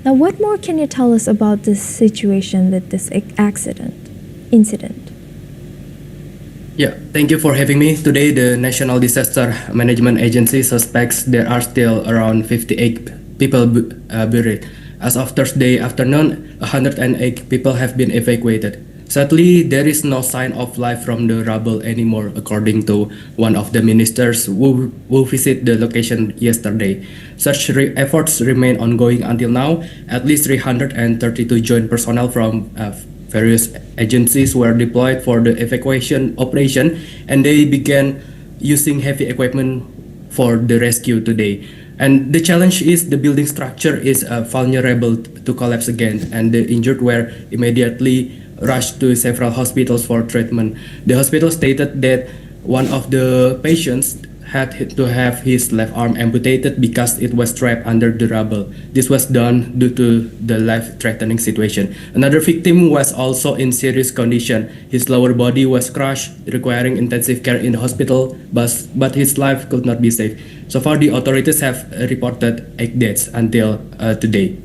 Now, what more can you tell us about this situation with this incident? Yeah, thank you for having me. Today, the National Disaster Management Agency suspects there are still around 58 people buried. As of Thursday afternoon, 108 people have been evacuated. Sadly, there is no sign of life from the rubble anymore, according to one of the ministers who visited the location yesterday. Search efforts remain ongoing until now. At least 332 joint personnel from various agencies were deployed for the evacuation operation, and they began using heavy equipment for the rescue today. And the challenge is the building structure is vulnerable to collapse again, and the injured were immediately rushed to several hospitals for treatment. The hospital stated that one of the patients had to have his left arm amputated because it was trapped under the rubble. This was done due to the life-threatening situation. Another victim was also in serious condition. His lower body was crushed, requiring intensive care in the hospital, but his life could not be saved. So far, the authorities have reported 8 deaths until today.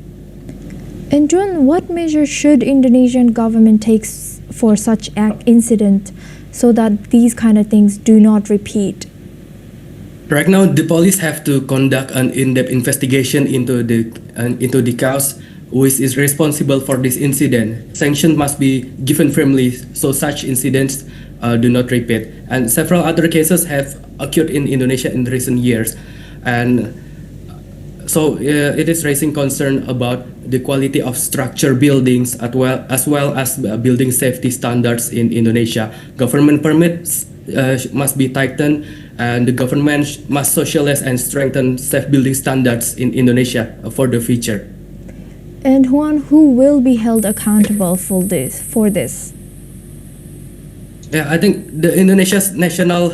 And Juan, what measures should Indonesian government take for such incident so that these kind of things do not repeat? Right now, the police have to conduct an in-depth investigation into the cause, which is responsible for this incident. Sanctions must be given firmly so such incidents do not repeat. And several other cases have occurred in Indonesia in recent years, and so it is raising concern about the quality of structure buildings as well as building safety standards in Indonesia. Government permits must be tightened, and the government must socialize and strengthen safe building standards in Indonesia for the future. And Juan, who will be held accountable for this? Yeah, I think the Indonesia's National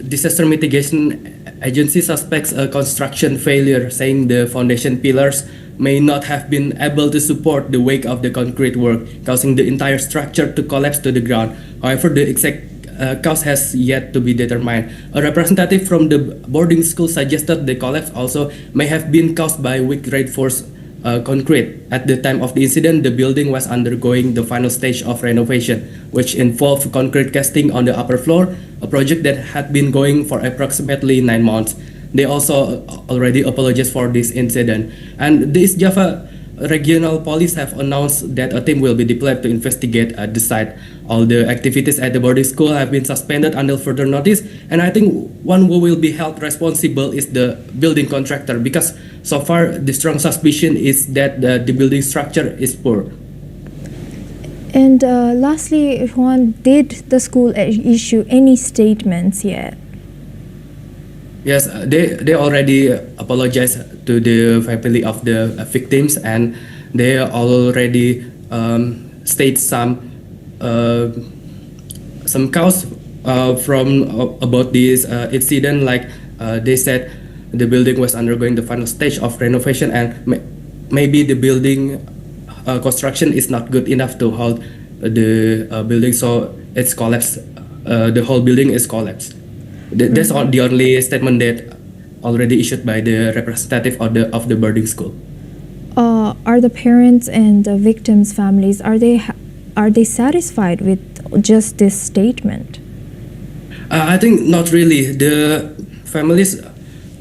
Disaster Mitigation Agency suspects a construction failure, saying the foundation pillars may not have been able to support the weight of the concrete work, causing the entire structure to collapse to the ground. However, the exact cause has yet to be determined. A representative from the boarding school suggested the collapse also may have been caused by weak reinforced concrete. At the time of the incident, the building was undergoing the final stage of renovation, which involved concrete casting on the upper floor, a project that had been going for approximately 9 months. They also already apologized for this incident. And the East Java Regional Police have announced that a team will be deployed to investigate the site. All the activities at the boarding school have been suspended until further notice, and I think one who will be held responsible is the building contractor, because so far the strong suspicion is that the building structure is poor. And lastly, Juan, did the school issue any statements yet? Yes, they already apologized to the family of the victims, and they already state some cause from about this incident. Like they said, the building was undergoing the final stage of renovation, and maybe the building construction is not good enough to hold the building, so it's collapsed. The whole building is collapsed. That's the only statement that already issued by the representative of the boarding school. Are the parents and the victims' families, are they satisfied with just this statement? I think not really. The families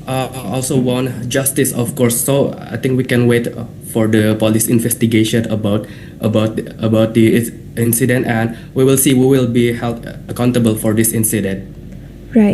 also want justice, of course. So I think we can wait for the police investigation about the incident, and we will see who will be held accountable for this incident.